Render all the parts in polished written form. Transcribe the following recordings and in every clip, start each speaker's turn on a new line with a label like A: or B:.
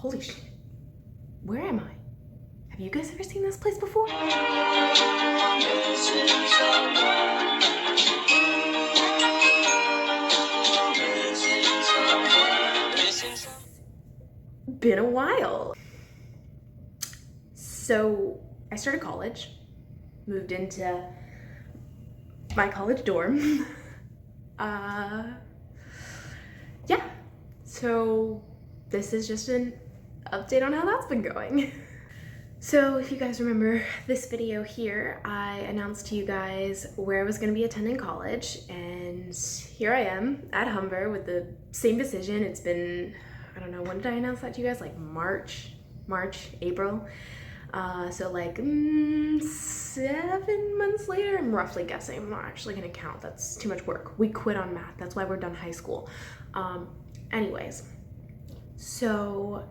A: Holy shit. Where am I? Have you guys ever seen this place before? Been a while. So I started college, moved into my college dorm. Yeah, so this is just an update on how that's been going. So if you guys remember this video here, I announced to you guys where I was going to be attending college, and here I am at Humber with the same decision. It's been, I don't know, when did I announce that to you guys? Like March, April. So like 7 months later, I'm roughly guessing. I'm not actually gonna count, that's too much work. We quit on math, that's why we're done high school. Anyways, so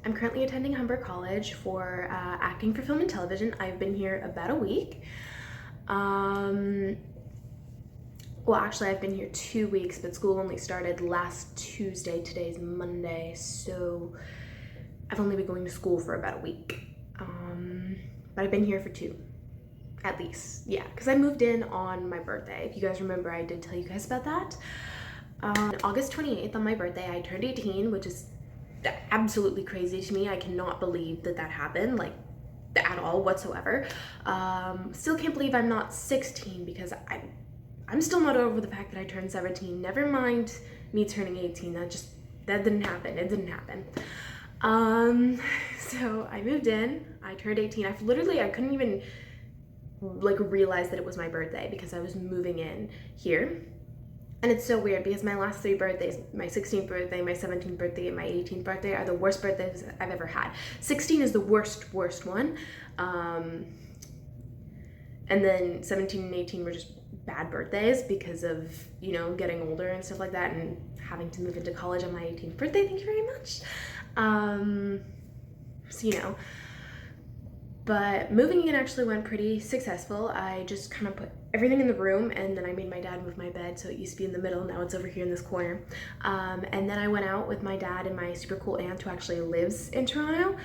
A: I'm currently attending Humber College for acting for film and television. I've been here about a week. Well, actually I've been here 2 weeks, but school only started last Tuesday. Today's Monday, so I've only been going to school for about a week. But I've been here for 2, at least. Yeah, because I moved in on my birthday. If you guys remember, I did tell you guys about that. August 28th, on my birthday, I turned 18, which is absolutely crazy to me. I cannot believe that that happened, like, at all whatsoever. Still can't believe I'm not 16, because I'm still not over the fact that I turned 17. Never mind me turning 18. That didn't happen. It didn't happen. So I moved in, I turned 18. I couldn't even like realize that it was my birthday because I was moving in here. And it's so weird because my last 3 birthdays, my 16th birthday, my 17th birthday, and my 18th birthday, are the worst birthdays I've ever had. 16 is the worst one. And then 17 and 18 were just bad birthdays because of, you know, getting older and stuff like that and having to move into college on my 18th birthday. Thank you very much. So, you know, but moving in actually went pretty successful. I just kind of put everything in the room, and then I made my dad move my bed, so it used to be in the middle, now it's over here in this corner. And then I went out with my dad and my super cool aunt who actually lives in Toronto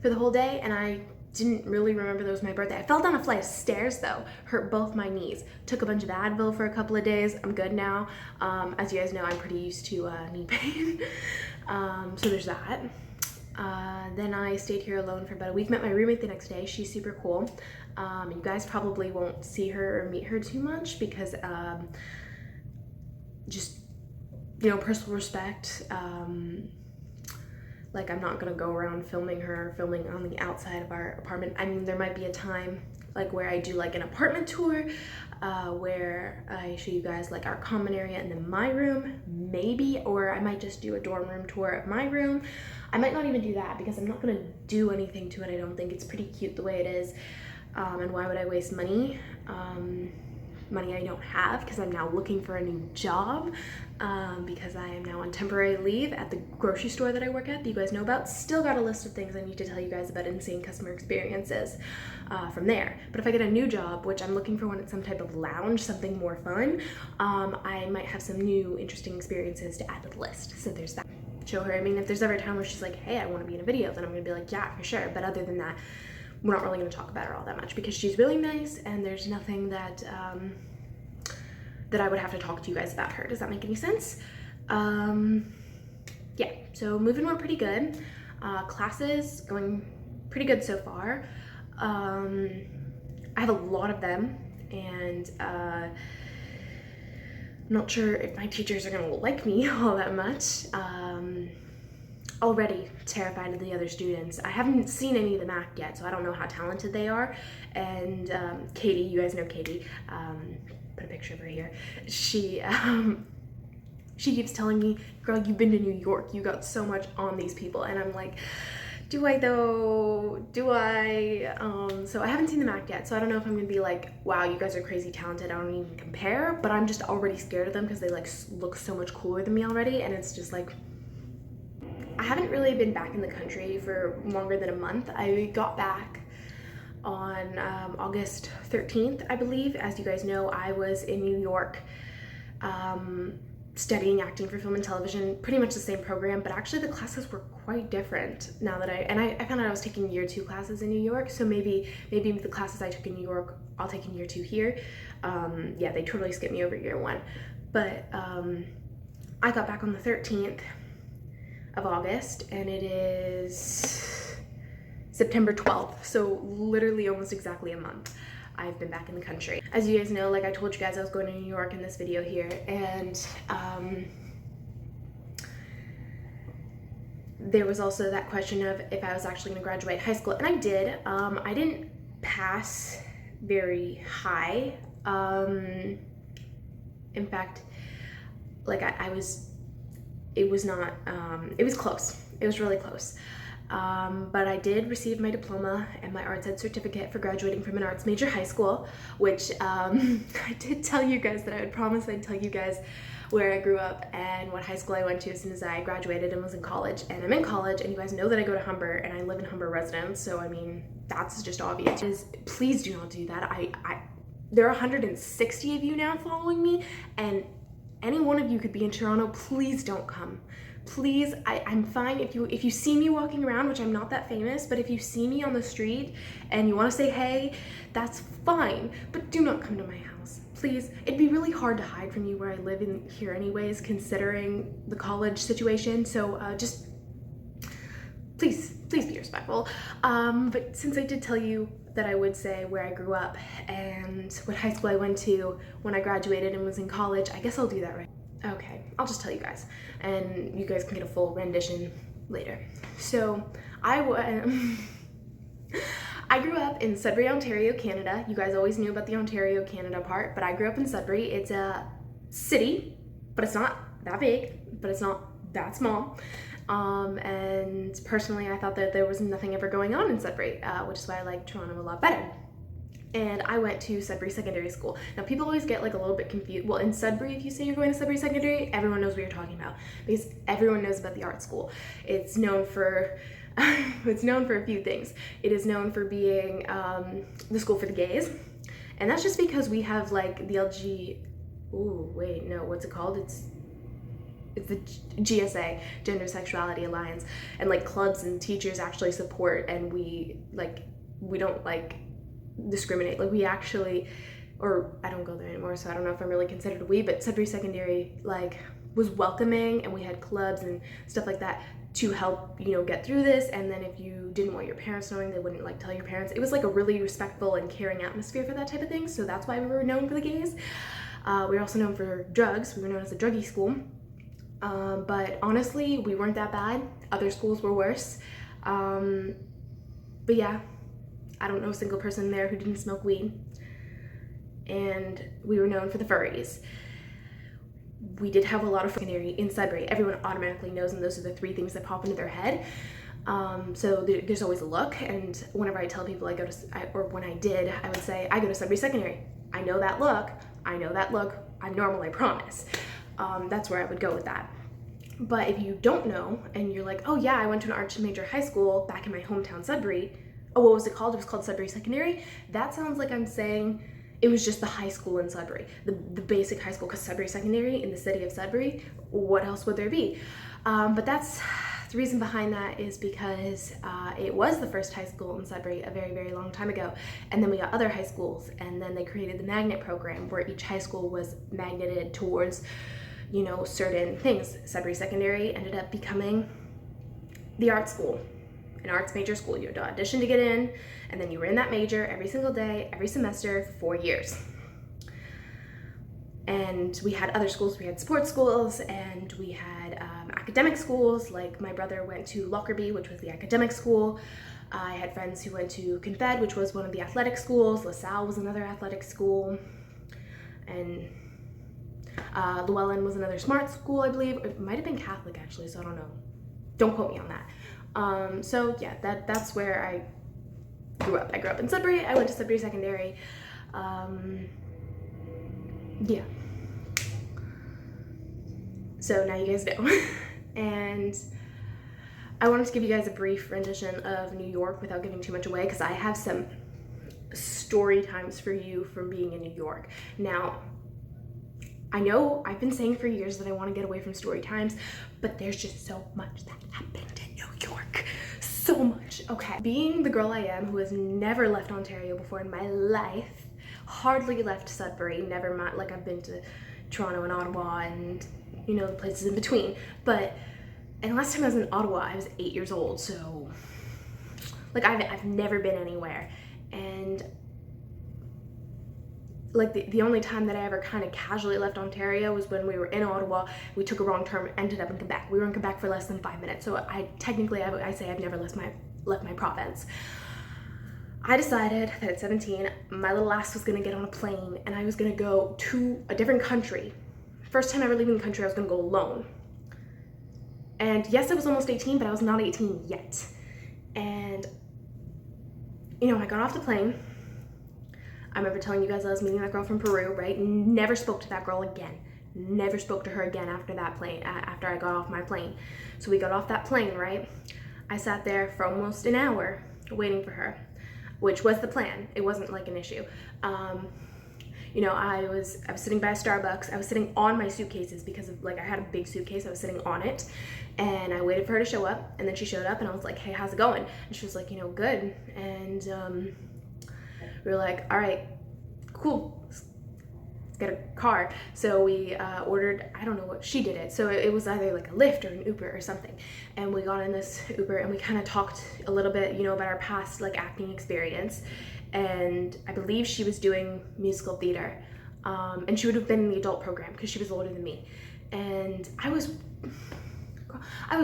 A: for the whole day, and I didn't really remember that was my birthday. I fell down a flight of stairs though, hurt both my knees. Took a bunch of Advil for a couple of days. I'm good now. As you guys know, I'm pretty used to knee pain. So there's that. Then I stayed here alone for about a week. Met my roommate the next day. She's super cool. You guys probably won't see her or meet her too much because just, you know, personal respect. Like, I'm not gonna go around filming on the outside of our apartment. I mean, there might be a time like where I do like an apartment tour where I show you guys like our common area and then my room, maybe, or I might just do a dorm room tour of my room. I might not even do that because I'm not gonna do anything to it. I don't think it's pretty cute the way it is. And why would I waste money? Money I don't have because I'm now looking for a new job because I am now on temporary leave at the grocery store that I work at that you guys know about. Still got a list of things I need to tell you guys about insane customer experiences from there. But if I get a new job, which I'm looking for one at some type of lounge, something more fun, I might have some new interesting experiences to add to the list. So there's that. Show her. I mean, if there's ever a time where she's like, hey, I want to be in a video, then I'm gonna be like, yeah, for sure. But other than that, we're not really going to talk about her all that much because she's really nice and there's nothing that that I would have to talk to you guys about her. Does that make any sense? Yeah, so moving went pretty good. Classes going pretty good so far. I have a lot of them, and I'm not sure if my teachers are going to like me all that much. Already terrified of the other students. I haven't seen any of them act yet, so I don't know how talented they are. And Katie, you guys know Katie, put a picture of her here. She keeps telling me, girl, you've been to New York, you got so much on these people. And I'm like, do I though? Do I? So I haven't seen them act yet, so I don't know if I'm gonna be like, wow, you guys are crazy talented, I don't even compare, but I'm just already scared of them because they like look so much cooler than me already, and it's just like, I haven't really been back in the country for longer than a month. I got back on August 13th, I believe. As you guys know, I was in New York studying acting for film and television, pretty much the same program, but actually the classes were quite different now that I found out I was taking year 2 classes in New York, so maybe the classes I took in New York, I'll take in year 2 here. Yeah, they totally skipped me over year 1. But I got back on the 13th of August, and it is September 12th, so literally almost exactly a month I've been back in the country. As you guys know, like I told you guys, I was going to New York in this video here, and there was also that question of if I was actually going to graduate high school, and I did. I didn't pass very high. In fact, like it was close. It was really close. But I did receive my diploma and my arts ed certificate for graduating from an arts major high school, which I did tell you guys that I would promise I'd tell you guys where I grew up and what high school I went to as soon as I graduated and was in college. And I'm in college, and you guys know that I go to Humber, and I live in Humber residence, so I mean, that's just obvious. Please do not do that. There are 160 of you now following me, and any one of you could be in Toronto. Please don't come. Please, I'm fine if you see me walking around, which I'm not that famous, but if you see me on the street and you want to say hey, that's fine, but do not come to my house. Please, it'd be really hard to hide from you where I live in here anyways, considering the college situation, so just please be respectful. But since I did tell you that I would say where I grew up and what high school I went to when I graduated and was in college, I guess I'll do that right. Okay, I'll just tell you guys, and you guys can get a full rendition later. So, I grew up in Sudbury, Ontario, Canada. You guys always knew about the Ontario, Canada part, but I grew up in Sudbury. It's a city, but it's not that big, but it's not that small. And personally, I thought that there was nothing ever going on in Sudbury, which is why I like Toronto a lot better. And I went to Sudbury Secondary School. Now, people always get like a little bit confused. Well, in Sudbury, if you say you're going to Sudbury Secondary, everyone knows what you're talking about because everyone knows about the art school. It's known for a few things. It is known for being the school for the gays, and that's just because we have like the what's it called? It's the GSA, Gender Sexuality Alliance, and like clubs and teachers actually support, and we don't like discriminate. Like we actually, or I don't go there anymore, so I don't know if I'm really considered a we, but Sudbury Secondary like was welcoming, and we had clubs and stuff like that to help, you know, get through this. And then if you didn't want your parents knowing, they wouldn't like tell your parents. It was like a really respectful and caring atmosphere for that type of thing, so that's why we were known for the gays. We were also known for drugs. We were known as a druggie school. But honestly, we weren't that bad. Other schools were worse. But yeah, I don't know a single person there who didn't smoke weed. And we were known for the furries. We did have a lot of secondary in Sudbury. Everyone automatically knows, and those are the 3 things that pop into their head. So there's always a look, and whenever I tell people when I did, I would say, I go to Sudbury Secondary. I know that look. I'm normal, I promise. That's where I would go with that. But if you don't know, and you're like, oh yeah, I went to an arts major high school back in my hometown, Sudbury. Oh, what was it called? It was called Sudbury Secondary. That sounds like I'm saying it was just the high school in Sudbury, the basic high school, because Sudbury Secondary in the city of Sudbury, what else would there be? But that's the reason behind that is because it was the first high school in Sudbury a very, very long time ago. And then we got other high schools, and then they created the magnet program where each high school was magneted towards, you know, certain things. Sudbury Secondary ended up becoming the art school, an arts major school. You had to audition to get in, and then you were in that major every single day, every semester for 4 years. And we had other schools. We had sports schools, and we had academic schools. Like my brother went to Lockerbie, which was the academic school. I had friends who went to Confed, which was one of the athletic schools. LaSalle was another athletic school, and Llewellyn was another smart school, I believe. It might have been Catholic actually, so I don't know. Don't quote me on that. So yeah, that's where I grew up. I grew up in Sudbury. I went to Sudbury Secondary. Yeah. So now you guys know. And I wanted to give you guys a brief rendition of New York without giving too much away, because I have some story times for you from being in New York. Now, I know I've been saying for years that I want to get away from story times, but there's just so much that happened in New York. So much. Okay. Being the girl I am who has never left Ontario before in my life, hardly left Sudbury, never mind, like I've been to Toronto and Ottawa and, you know, the places in between. And last time I was in Ottawa, I was 8 years old, so like I've never been anywhere. And like the only time that I ever kind of casually left Ontario was when we were in Ottawa. We took a wrong turn, ended up in Quebec. We were in Quebec for less than 5 minutes. So I say I've never left my province. I decided that at 17, my little ass was gonna get on a plane and I was gonna go to a different country. First time ever leaving the country, I was gonna go alone. And yes, I was almost 18, but I was not 18 yet. And, you know, I got off the plane. I remember telling you guys I was meeting that girl from Peru, right? Never spoke to that girl again. Never spoke to her again after that plane, after I got off my plane. So we got off that plane, right? I sat there for almost an hour waiting for her, which was the plan. It wasn't like an issue. You know, I was sitting by a Starbucks. I was sitting on my suitcases because of, like, I had a big suitcase. I was sitting on it and I waited for her to show up, and then she showed up and I was like, hey, how's it going? And she was like, you know, good. And we were like, all right, cool, let's get a car. So we ordered, I don't know what, she did it. So it was either like a Lyft or an Uber or something. And we got in this Uber and we kind of talked a little bit, you know, about our past like acting experience. And I believe she was doing musical theater. And she would have been in the adult program because she was older than me. And I was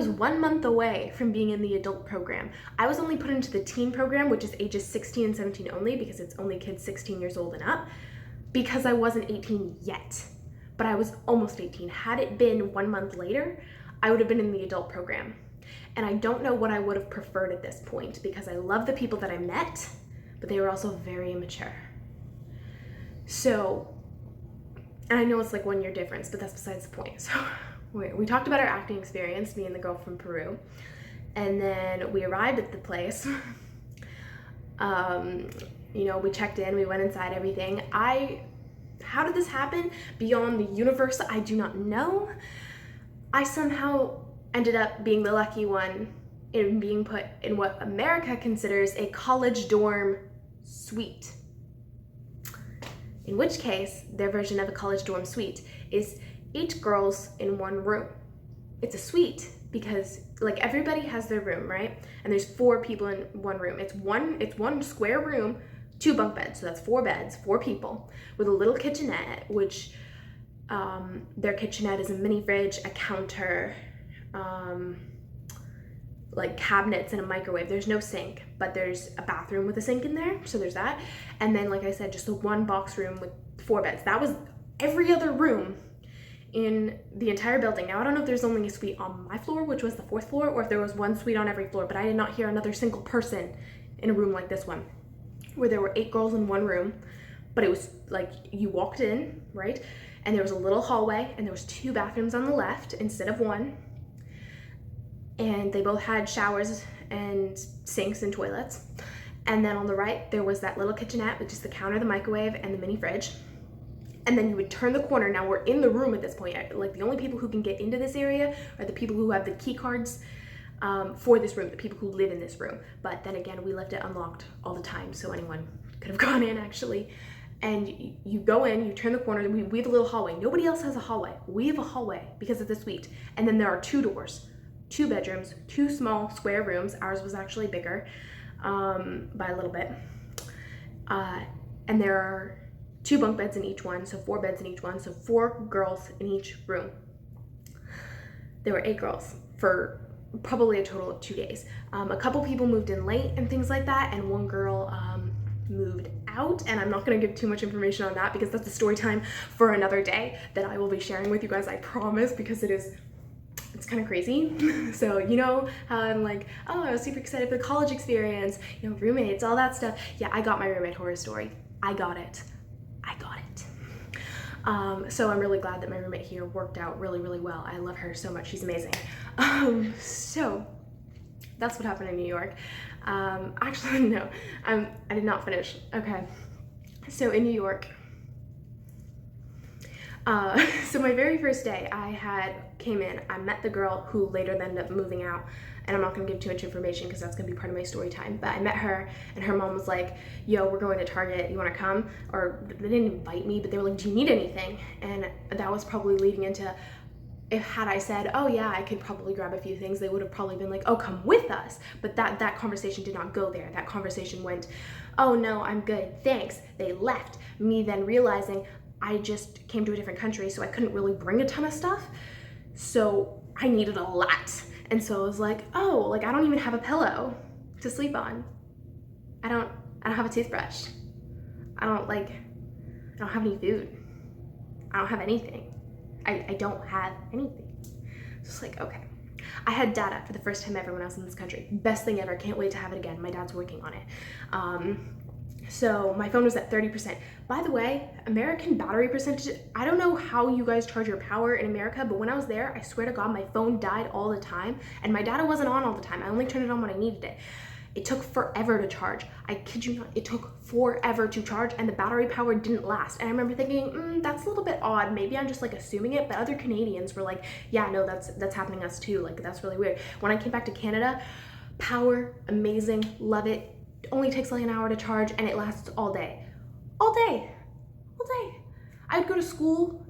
A: 1 month away from being in the adult program. I was only put into the teen program, which is ages 16 and 17 only, because it's only kids 16 years old and up, because I wasn't 18 yet, but I was almost 18. Had it been 1 month later, I would have been in the adult program. And I don't know what I would have preferred at this point, because I love the people that I met, but they were also very immature. So, and I know it's like 1 year difference, but that's besides the point. So we talked about our acting experience, me and the girl from Peru, and then we arrived at the place. You know, we checked in, we went inside, everything. How did this happen? Beyond the universe, I do not know. I somehow ended up being the lucky one in being put in what America considers a college dorm suite. In which case, their version of a college dorm suite is 8 girls in 1 room. It's a suite because like everybody has their room, right? And there's 4 people in 1 room. It's one square room, 2 bunk beds. So that's 4 beds, 4 people, with a little kitchenette, which their kitchenette is a mini fridge, a counter, like cabinets and a microwave. There's no sink, but there's a bathroom with a sink in there. So there's that. And then, like I said, just a 1 box room with 4 beds. That was every other room in the entire building. Now, I don't know if there's only a suite on my floor, which was the 4th floor, or if there was 1 suite on every floor, but I did not hear another single person in a room like this one, where there were 8 girls in 1 room, but it was like you walked in, right? And there was a little hallway, and there was 2 bathrooms on the left instead of 1. And they both had showers and sinks and toilets. And then on the right, there was that little kitchenette with just the counter, the microwave, and the mini fridge. And then you would turn the corner. Now we're in the room at this point. Like, the only people who can get into this area are the people who have the key cards for this room, the people who live in this room. But then again, we left it unlocked all the time, so anyone could have gone in actually. And you go in, you turn the corner, we have a little hallway. Nobody else has a hallway. We have a hallway because of the suite. And then there are 2 doors, 2 bedrooms, 2 small square rooms. Ours was actually bigger by a little bit. And there are 2 bunk beds in each one, so 4 beds in each one, so 4 girls in each room. There were 8 girls for probably a total of 2 days. A couple people moved in late and things like that, and 1 girl moved out, and I'm not going to give too much information on that because that's a story time for another day that I will be sharing with you guys, I promise, because it's kind of crazy. So, you know how I'm like, oh, I was super excited for the college experience, you know, roommates, all that stuff. Yeah, I got my roommate horror story. I got it. So I'm really glad that my roommate here worked out really, really well. I love her so much. She's amazing. So that's what happened in New York. Actually, no, I did not finish. Okay. So in New York, So my very first day, came in, I met the girl who later ended up moving out, and I'm not gonna give too much information because that's gonna be part of my story time, but I met her, and her mom was like, yo, we're going to Target, you wanna come? Or they didn't invite me, but they were like, do you need anything? And that was probably leading into, had I said, oh yeah, I could probably grab a few things, they would have probably been like, oh, come with us. But that conversation did not go there. That conversation went, oh no, I'm good, thanks. They left. Me then realizing I just came to a different country, so I couldn't really bring a ton of stuff. So I needed a lot. And so I was like, oh, like I don't even have a pillow to sleep on. I don't have a toothbrush. I don't have any food. I don't have anything. I don't have anything. Just like, okay. I had data for the first time ever when I was in this country. Best thing ever, can't wait to have it again. My dad's working on it. So my phone was at 30%. By the way, American battery percentage, I don't know how you guys charge your power in America, but when I was there, I swear to God, my phone died all the time, and my data wasn't on all the time. I only turned it on when I needed it. It took forever to charge. I kid you not, it took forever to charge, and the battery power didn't last. And I remember thinking, that's a little bit odd. Maybe I'm just like assuming it, but other Canadians were like, yeah, no, that's happening to us too. Like, that's really weird. When I came back to Canada, power, amazing, love it. Only takes like an hour to charge, and it lasts all day. All day. All day. I would go to school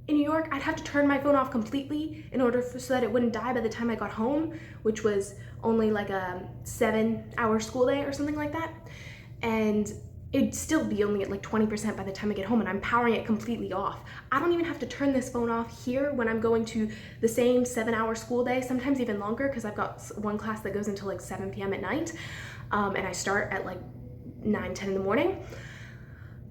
A: in New York. I'd have to turn my phone off completely in order so that it wouldn't die by the time I got home, which was only like a 7-hour school day or something like that. And it'd still be only at like 20% by the time I get home, and I'm powering it completely off. I don't even have to turn this phone off here when I'm going to the same 7-hour school day, sometimes even longer, because I've got one class that goes until like 7 p.m. at night, and I start at like 9, 10 in the morning.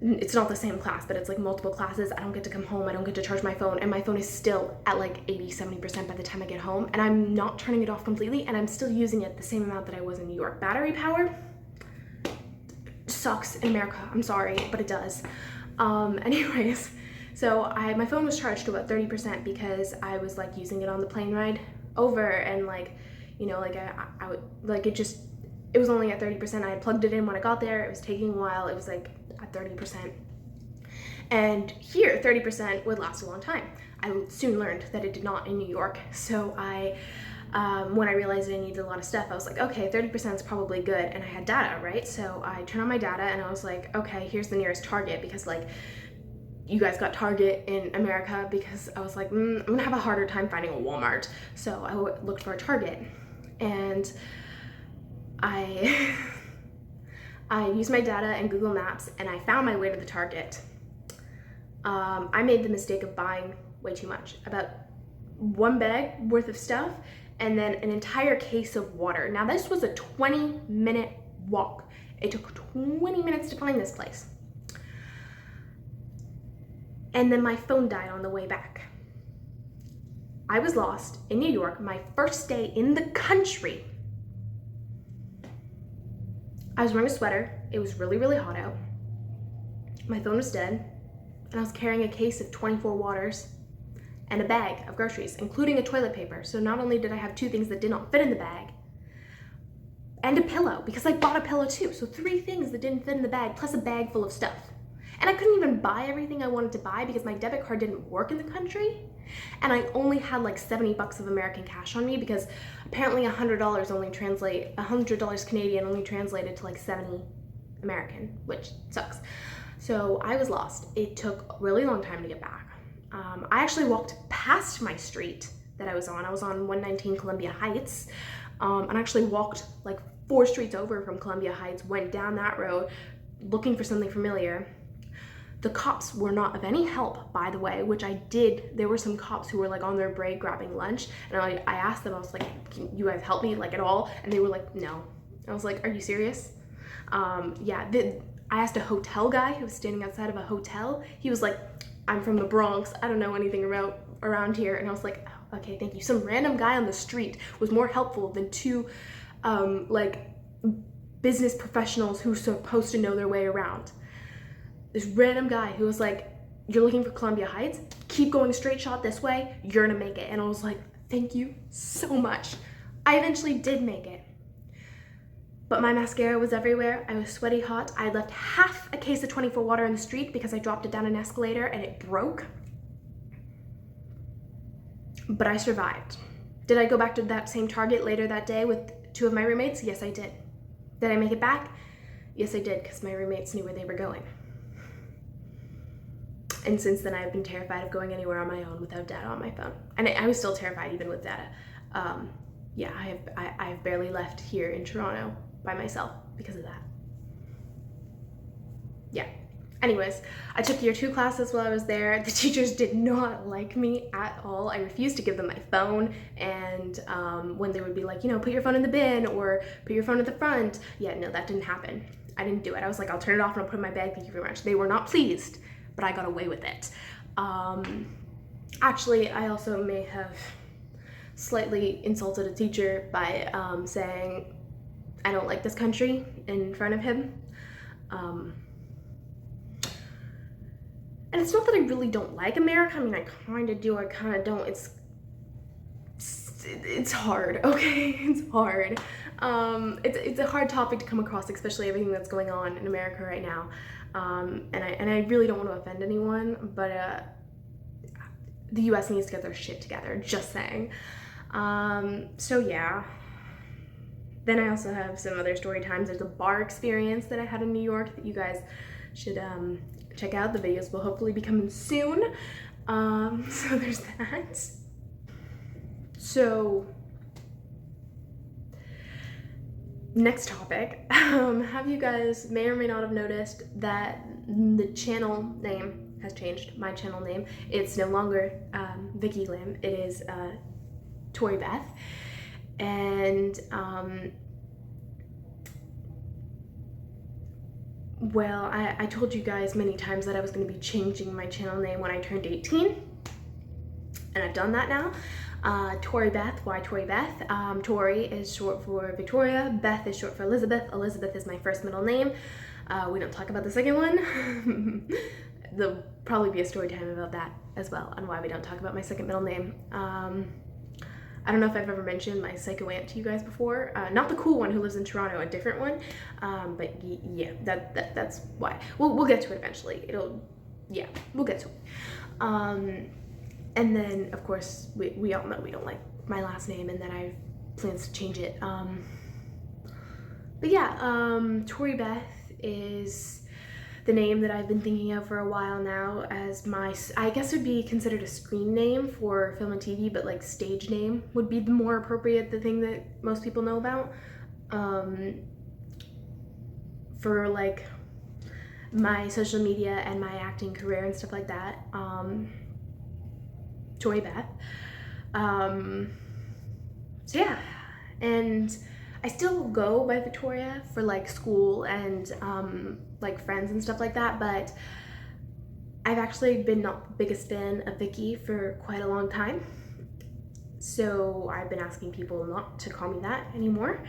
A: It's not the same class, but it's like multiple classes. I don't get to come home, I don't get to charge my phone, and my phone is still at like 80-70% by the time I get home, and I'm not turning it off completely, and I'm still using it the same amount that I was in New York. Battery power sucks in America, I'm sorry, but it does. Anyways, so my phone was charged to about 30% because I was like using it on the plane ride over, and like, you know, like I would, like it was only at 30%. I had plugged it in when I got there. It was taking a while. It was like at 30%. And here, 30% would last a long time. I soon learned that it did not in New York. So when I realized I needed a lot of stuff, I was like, okay, 30% is probably good. And I had data, right? So I turned on my data and I was like, okay, here's the nearest Target, because like, you guys got Target in America, because I was like, I'm gonna have a harder time finding a Walmart. So I looked for a Target, and I used my data and Google Maps, and I found my way to the Target. I made the mistake of buying way too much, about 1 bag worth of stuff, and then an entire case of water. Now this was a 20-minute walk. It took 20 minutes to find this place. And then my phone died on the way back. I was lost in New York, my first day in the country. I was wearing a sweater. It was really, really hot out. My phone was dead, and I was carrying a case of 24 waters and a bag of groceries, including a toilet paper. So not only did I have 2 things that did not fit in the bag, and a pillow, because I bought a pillow too. So 3 things that didn't fit in the bag, plus a bag full of stuff. And I couldn't even buy everything I wanted to buy because my debit card didn't work in the country. And I only had like $70 of American cash on me, because apparently $100 Canadian only translated to like 70 American, which sucks. So I was lost. It took a really long time to get back. I actually walked past my street that I was on. I was on 119 Columbia Heights, and I actually walked like 4 streets over from Columbia Heights, went down that road looking for something familiar. The cops were not of any help, by the way, which I did. There were some cops who were like on their break grabbing lunch, and I asked them, I was like, can you guys help me like at all? And they were like, no. I was like, are you serious? Yeah, I asked a hotel guy who was standing outside of a hotel. He was like, I'm from the Bronx, I don't know anything around here. And I was like, oh, okay, thank you. Some random guy on the street was more helpful than 2 like business professionals who are supposed to know their way around. This random guy who was like, you're looking for Columbia Heights? Keep going straight shot this way, you're gonna make it. And I was like, thank you so much. I eventually did make it. But my mascara was everywhere. I was sweaty hot. I left half a case of 24 water in the street because I dropped it down an escalator and it broke. but I survived. Did I go back to that same Target later that day with 2 of my roommates? Yes, I did. Did I make it back? Yes, I did, because my roommates knew where they were going. And since then, I've been terrified of going anywhere on my own without data on my phone. And I was still terrified even with data. Yeah, I've barely left here in Toronto by myself because of that. Yeah. Anyways, I took year 2 classes while I was there. The teachers did not like me at all. I refused to give them my phone, and when they would be like, you know, put your phone in the bin or put your phone at the front. Yeah, no, that didn't happen. I didn't do it. I was like, I'll turn it off and I'll put it in my bag, thank you very much. They were not pleased, but I got away with it. Actually, I also may have slightly insulted a teacher by saying, I don't like this country in front of him. And it's not that I really don't like America. I mean, I kind of do, I kind of don't. It's hard, okay? It's hard. It's a hard topic to come across, especially everything that's going on in America right now. And I really don't want to offend anyone, but the US needs to get their shit together, just saying. So yeah. Then I also have some other story times. There's a bar experience that I had in New York that you guys should check out. The videos will hopefully be coming soon. So there's that. So next topic. Have you guys may or may not have noticed that the channel name has changed. My channel name. It's no longer Vicky Lim. It is Tori Beth. And well, I told you guys many times that I was going to be changing my channel name when I turned 18, and I've done that now. Tori Beth, why Tori Beth? Tori is short for Victoria, Beth is short for Elizabeth. Elizabeth is my first middle name. We don't talk about the second one. There'll probably be a story time about that as well, on why we don't talk about my second middle name. I don't know if I've ever mentioned my psycho aunt to you guys before. Not the cool one who lives in Toronto, a different one. But yeah, that's why. We'll get to it eventually. We'll get to it. And then, of course, we all know we don't like my last name, and that I have plans to change it. But yeah, Tori Beth is the name that I've been thinking of for a while now as my, I guess it would be considered a screen name for film and TV, but like stage name would be the more appropriate, the thing that most people know about. For like my social media and my acting career and stuff like that. Tori Beth. So yeah, and I still go by Victoria for like school and like friends and stuff like that, but I've actually been not the biggest fan of Vicky for quite a long time. So I've been asking people not to call me that anymore.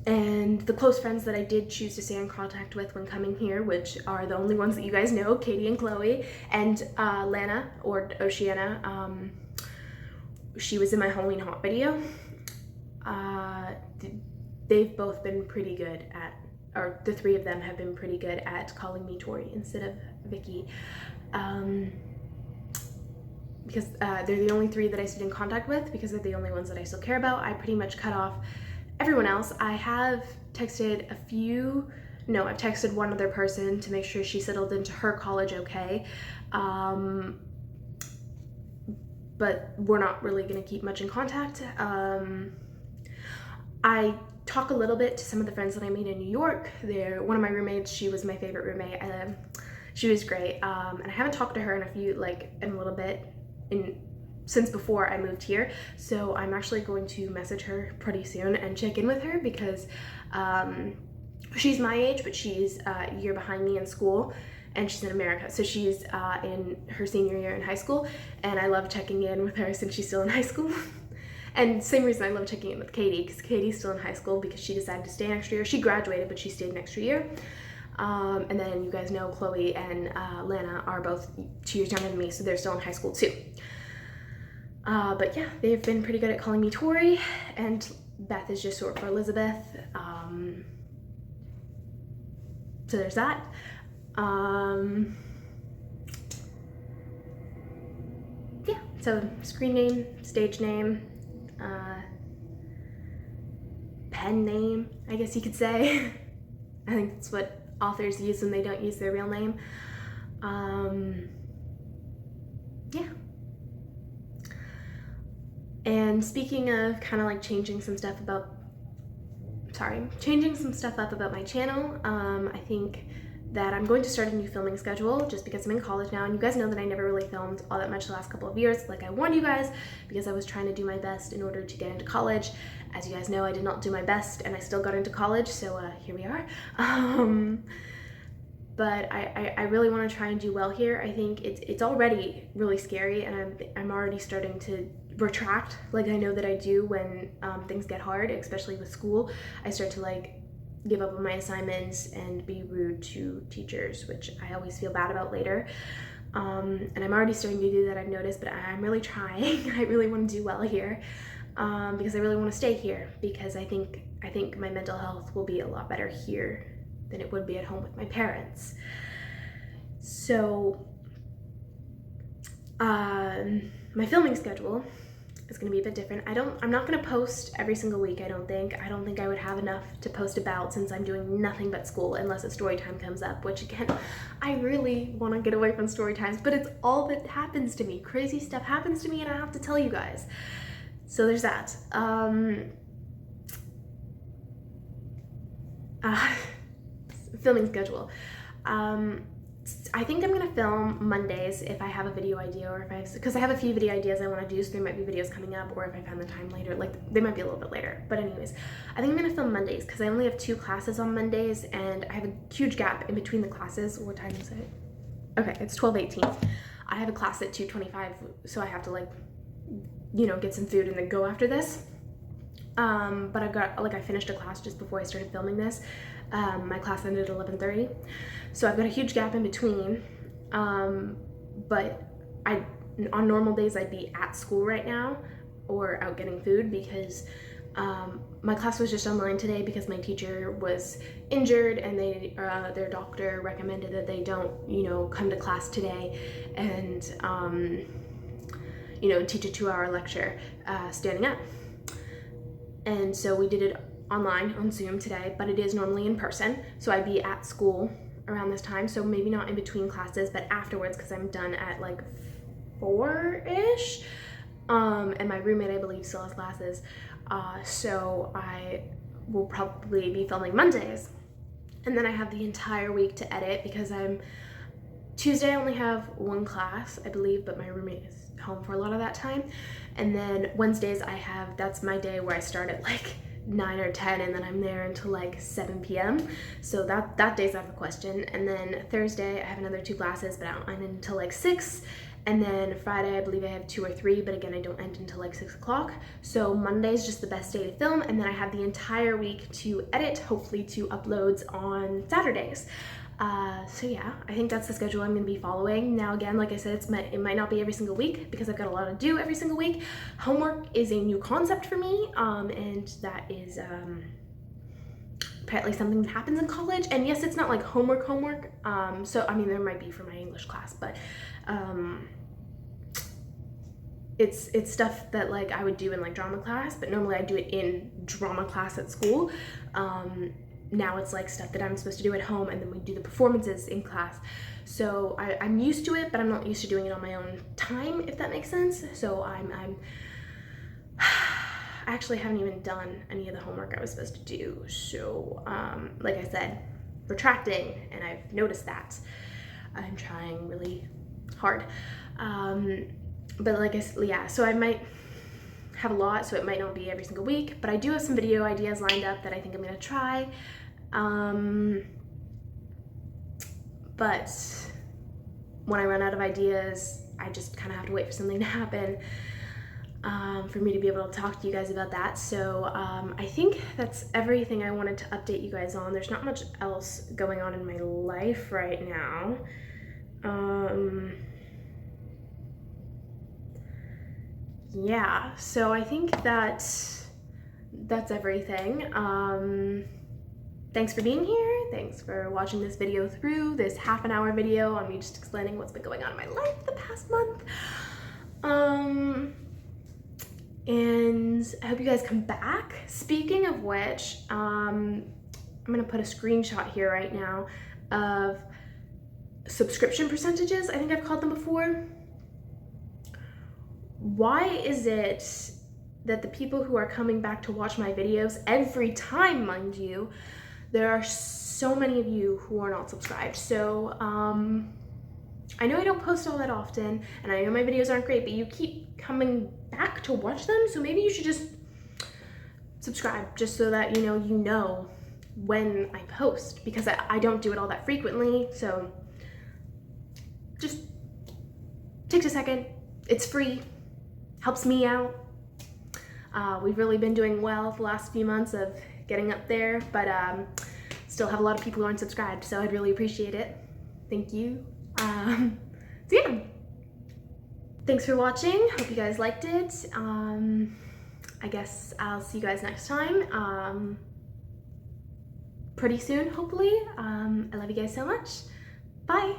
A: And the close friends that I did choose to stay in contact with when coming here, which are the only ones that you guys know, Katie and Chloe, and Lana, or Oceana, she was in my Halloween Haunt video. They've both been pretty good at, or the 3 of them have been pretty good at calling me Tori instead of Vicky. Because they're the only 3 that I stayed in contact with, because they're the only ones that I still care about. I pretty much cut off everyone else. I have texted I've texted one other person to make sure she settled into her college okay. But we're not really gonna keep much in contact. I talk a little bit to some of the friends that I made in New York. One of my roommates, she was my favorite roommate. She was great. And I haven't talked to her in a little bit since before I moved here. So I'm actually going to message her pretty soon and check in with her, because she's my age, but she's a year behind me in school, and she's in America. So she's in her senior year in high school, and I love checking in with her since she's still in high school. And same reason I love checking in with Katie, because Katie's still in high school because she decided to stay an extra year. She graduated, but she stayed an extra year. And then you guys know Chloe and Lana are both 2 years younger than me, so they're still in high school too. But yeah, they've been pretty good at calling me Tori, and Beth is just short for Elizabeth. So there's that. So screen name, stage name, pen name, I guess you could say. I think that's what authors use when they don't use their real name. Yeah. And speaking of kind of like changing some stuff up about my channel, I think that I'm going to start a new filming schedule just because I'm in college now, and you guys know that I never really filmed all that much the last couple of years, like I warned you guys, because I was trying to do my best in order to get into college. As you guys know, I did not do my best and I still got into college, so here we are. But I really want to try and do well here. I think it's already really scary, and I'm already starting to retract, like I know that I do when things get hard, especially with school. I start to like give up on my assignments and be rude to teachers, which I always feel bad about later. And I'm already starting to do that, I've noticed, but I'm really trying. I really want to do well here, because I really want to stay here, because I think my mental health will be a lot better here than it would be at home with my parents. So my filming schedule is going to be a bit different. I'm not going to post every single week. I don't think I would have enough to post about, since I'm doing nothing but school unless a story time comes up, which again, I really want to get away from story times, but it's all that happens to me. Crazy stuff happens to me and I have to tell you guys. So there's that. Filming schedule. I think I'm gonna film Mondays if I have a video idea, or because I have a few video ideas I want to do, so there might be videos coming up, or if I find the time later, like they might be a little bit later. But anyways, I think I'm gonna film Mondays because I only have 2 classes on Mondays, and I have a huge gap in between the classes. What time is it? Okay, it's 12:18. I have a class at 2:25, so I have to like, you know, get some food and then go after this. But I finished a class just before I started filming this. My class ended at 11:30, so I've got a huge gap in between. But on normal days I'd be at school right now or out getting food, because my class was just online today because my teacher was injured, and their doctor recommended that they don't, you know, come to class today and you know, teach a 2-hour lecture standing up. And so we did it online on Zoom today, but it is normally in person. So I'd be at school around this time. So maybe not in between classes, but afterwards, because I'm done at like 4-ish. And my roommate, I believe, still has classes. So I will probably be filming Mondays. And then I have the entire week to edit, because Tuesday I only have 1 class, I believe, but my roommate is home for a lot of that time. And then Wednesdays that's my day where I start at like 9 or 10, and then I'm there until like 7 p.m. So that day's out of the question. And then Thursday I have another 2 classes, but I'm in until like 6. And then Friday I believe I have 2 or 3, but again, I don't end until like 6 o'clock. So Monday's just the best day to film, and then I have the entire week to edit, hopefully to uploads on Saturdays. So yeah, I think that's the schedule I'm going to be following. Now again, like I said, it might not be every single week because I've got a lot to do every single week. Homework is a new concept for me, and that is apparently something that happens in college. And yes, it's not like homework. So I mean, there might be for my English class, but it's stuff that like I would do in like drama class, but normally I do it in drama class at school. Now it's like stuff that I'm supposed to do at home, and then we do the performances in class. So I'm used to it, but I'm not used to doing it on my own time, if that makes sense. So I actually haven't even done any of the homework I was supposed to do. So like I said, retracting, and I've noticed that. I'm trying really hard. But like I said, yeah, so I might have a lot, so it might not be every single week, but I do have some video ideas lined up that I think I'm gonna try. But when I run out of ideas, I just kind of have to wait for something to happen for me to be able to talk to you guys about that. So I think that's everything I wanted to update you guys on. There's not much else going on in my life right now. Yeah, so I think that's everything. Thanks for being here. Thanks for watching this video through, this half-an-hour video on me just explaining what's been going on in my life the past month. And I hope you guys come back. Speaking of which, I'm gonna put a screenshot here right now of subscription percentages. I think I've called them before. Why is it that the people who are coming back to watch my videos every time, mind you, there are so many of you who are not subscribed? So I know I don't post all that often, and I know my videos aren't great, but you keep coming back to watch them, so maybe you should just subscribe, just so that you know when I post, because I don't do it all that frequently. So just takes a second. It's free, helps me out. We've really been doing well the last few months of getting up there, but still have a lot of people who aren't subscribed, so I'd really appreciate it. Thank you. So yeah, thanks for watching. Hope you guys liked it. I guess I'll see you guys next time, pretty soon, hopefully. I love you guys so much. Bye.